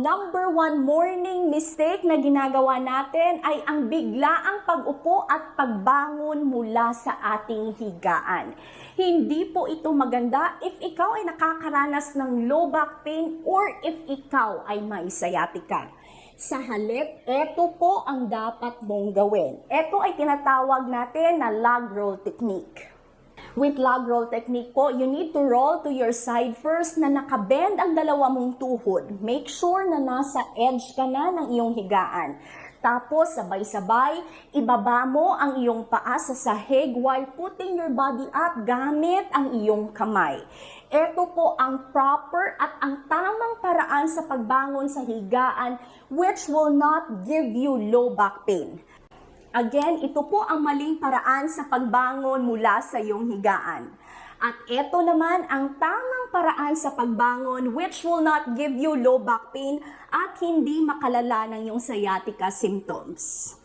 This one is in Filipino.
number one morning mistake na ginagawa natin ay ang biglaang pag-upo at pagbangon mula sa ating higaan. Hindi po ito maganda if ikaw ay nakakaranas ng low back pain or if ikaw ay may sciatica. Sa halip, ito po ang dapat mong gawin. Ito ay tinatawag natin na log roll technique. With log roll technique po, you need to roll to your side first na nakabend ang dalawa mong tuhod. Make sure na nasa edge ka na ng iyong higaan. Tapos, sabay-sabay, ibaba mo ang iyong paa sa sahig while putting your body up gamit ang iyong kamay. Ito po ang proper at ang tamang paraan sa pagbangon sa higaan which will not give you low back pain. Again, ito po ang maling paraan sa pagbangon mula sa iyong higaan. At ito naman ang tamang paraan sa pagbangon which will not give you low back pain at hindi makalala ng iyong sciatica symptoms.